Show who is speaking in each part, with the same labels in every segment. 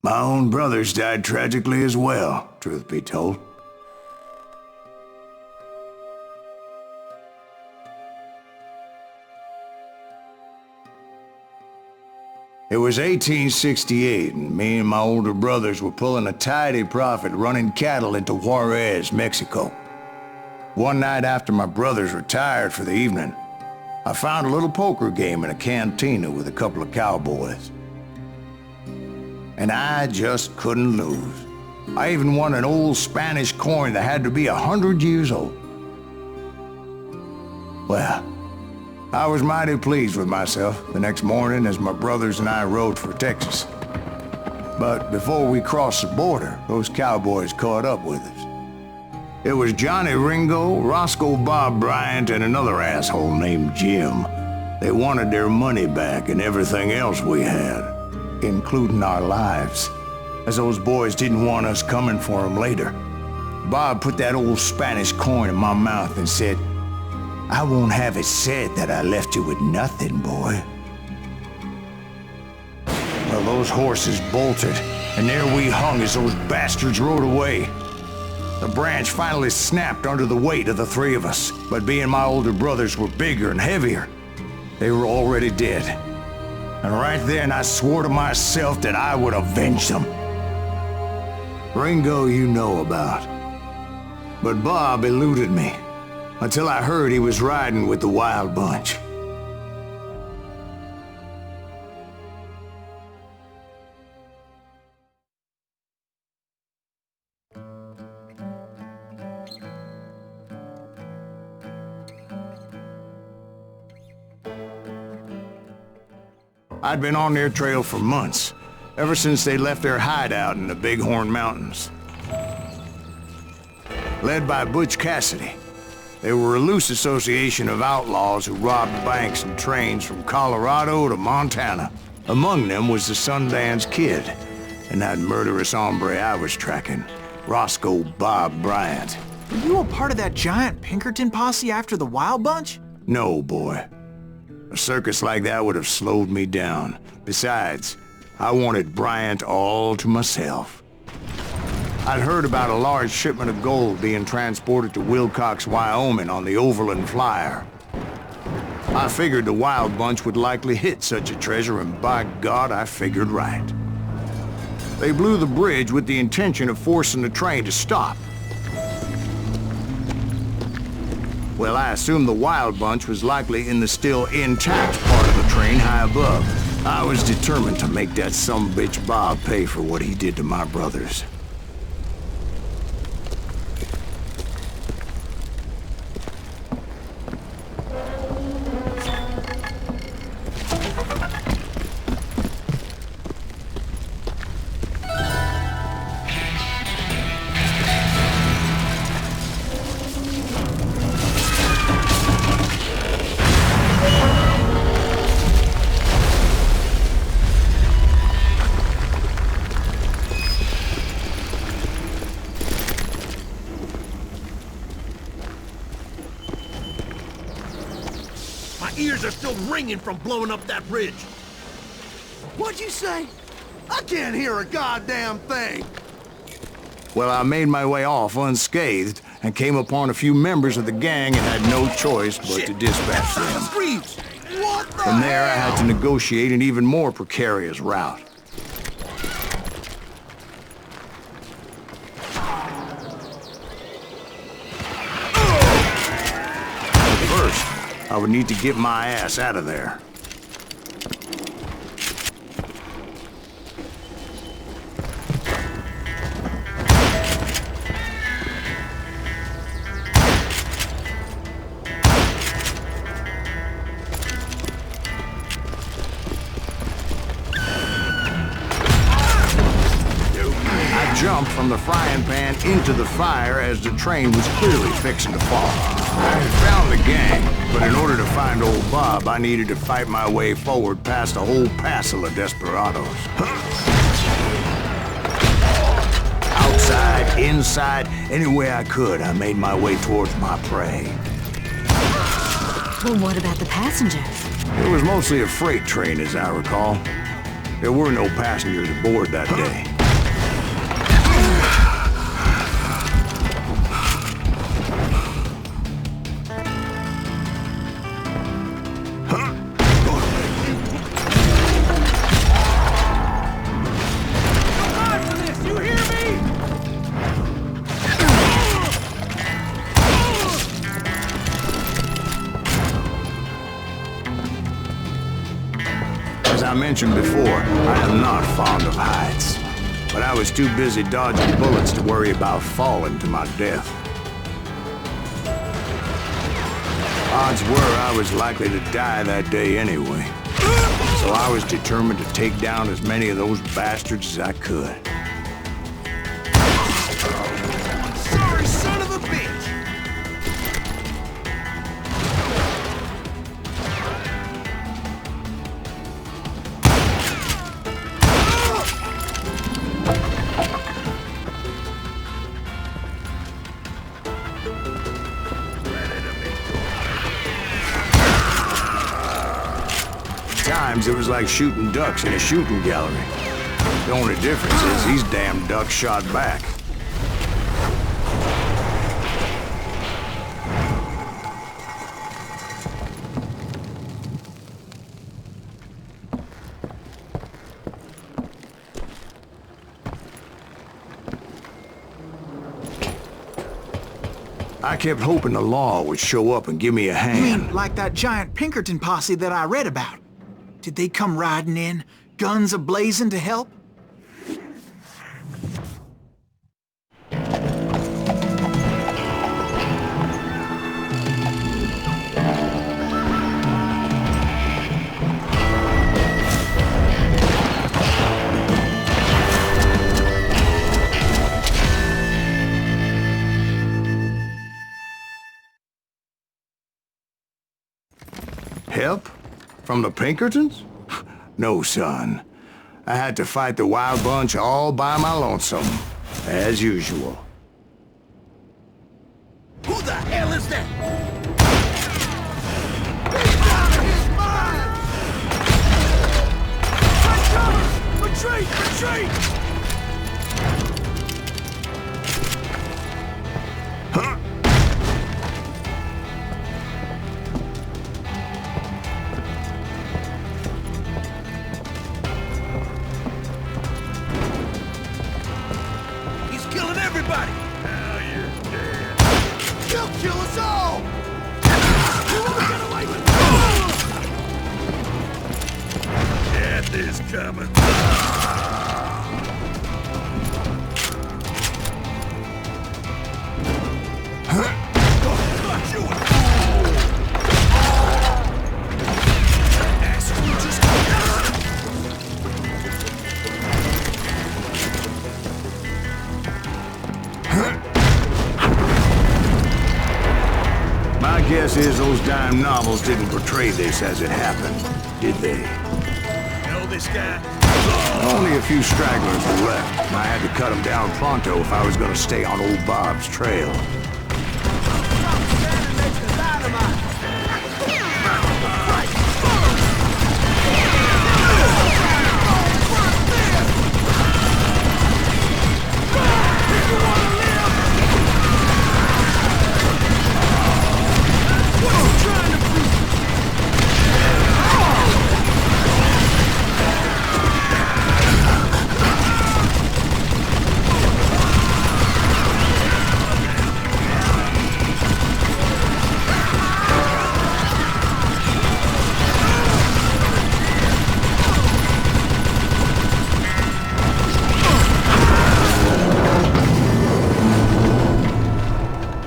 Speaker 1: My own brothers died tragically as well, truth be told. It was 1868, and me and my older brothers were pulling a tidy profit running cattle into Juarez, Mexico. One night after my brothers retired for the evening, I found a little poker game in a cantina with a couple of cowboys. And I just couldn't lose. I even won an old Spanish coin that had to be 100 years old. Well, I was mighty pleased with myself the next morning as my brothers and I rode for Texas. But before we crossed the border, those cowboys caught up with us. It was Johnny Ringo, Roscoe Bob Bryant, and another asshole named Jim. They wanted their money back and everything else we had, including our lives, as those boys didn't want us coming for them later. Bob put that old Spanish coin in my mouth and said, "I won't have it said that I left you with nothing, boy." Well, those horses bolted, and there we hung as those bastards rode away. The branch finally snapped under the weight of the three of us, but being my older brothers were bigger and heavier, they were already dead. And right then I swore to myself that I would avenge them. Ringo you know about. But Bob eluded me, until I heard he was riding with the Wild Bunch. I'd been on their trail for months, ever since they left their hideout in the Bighorn Mountains. Led by Butch Cassidy, they were a loose association of outlaws who robbed banks and trains from Colorado to Montana. Among them was the Sundance Kid, and that murderous hombre I was tracking, Roscoe Bob Bryant.
Speaker 2: Were you a part of that giant Pinkerton posse after the Wild Bunch?
Speaker 1: No, boy. A circus like that would have slowed me down. Besides, I wanted Bryant all to myself. I'd heard about a large shipment of gold being transported to Wilcox, Wyoming on the Overland Flyer. I figured the Wild Bunch would likely hit such a treasure, and by God, I figured right. They blew the bridge with the intention of forcing the train to stop. Well, I assumed the Wild Bunch was likely in the still intact part of the train high above. I was determined to make that sumbitch Bob pay for what he did to my brothers.
Speaker 3: Ears are still ringing from blowing up that bridge.
Speaker 4: What'd you say? I can't hear a goddamn thing.
Speaker 1: Well, I made my way off unscathed and came upon a few members of the gang and had no choice but to dispatch them.
Speaker 4: Screams! What the
Speaker 1: From there, I
Speaker 4: hell?
Speaker 1: had to negotiate an even more precarious route. First, I would need to get my ass out of there. I jumped from the frying pan into the fire as the train was clearly fixing to fall. I had found the gang, but in order to find old Bob, I needed to fight my way forward past a whole passel of desperados. Outside, inside, any way I could, I made my way towards my prey.
Speaker 5: Well, what about the passengers?
Speaker 1: It was mostly a freight train, as I recall. There were no passengers aboard that day. As I mentioned before, I am not fond of heights. But I was too busy dodging bullets to worry about falling to my death. Odds were I was likely to die that day anyway. So I was determined to take down as many of those bastards as I could.
Speaker 3: Sorry, son of a bitch!
Speaker 1: Times it was like shooting ducks in a shooting gallery. The only difference is these damn ducks shot back. I kept hoping the law would show up and give me a
Speaker 2: You
Speaker 1: hand.
Speaker 2: mean like that giant Pinkerton posse that I read about? Did they come riding in, guns a-blazing to help?
Speaker 1: Help? From the Pinkertons? No, son. I had to fight the wild bunch all by my lonesome, as usual.
Speaker 3: Who the hell is that? He's out of his mind! Take cover! Retreat! Retreat! Everybody! Now you're dead. He'll kill us all! You won't get away with it! Death is coming. Got you! Asshole just...
Speaker 1: My guess is those dime novels didn't portray this as it happened, did they?
Speaker 3: You know this guy?
Speaker 1: Only a few stragglers were left, and I had to cut them down pronto if I was going to stay on old Bob's trail.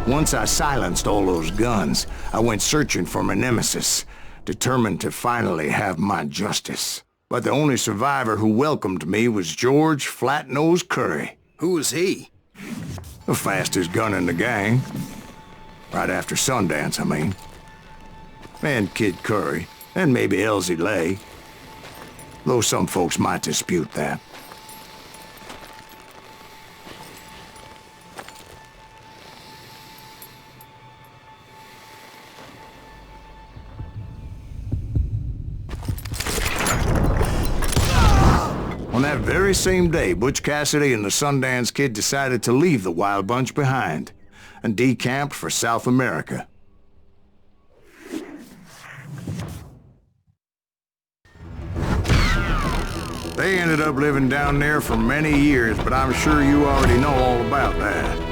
Speaker 1: Once I silenced all those guns, I went searching for my nemesis, determined to finally have my justice. But the only survivor who welcomed me was George Flat-Nosed Curry.
Speaker 4: Who was he?
Speaker 1: The fastest gun in the gang. Right after Sundance, I mean. And Kid Curry, and maybe Elsie Lay. Though some folks might dispute that. On that very same day, Butch Cassidy and the Sundance Kid decided to leave the Wild Bunch behind and decamped for South America. They ended up living down there for many years, but I'm sure you already know all about that.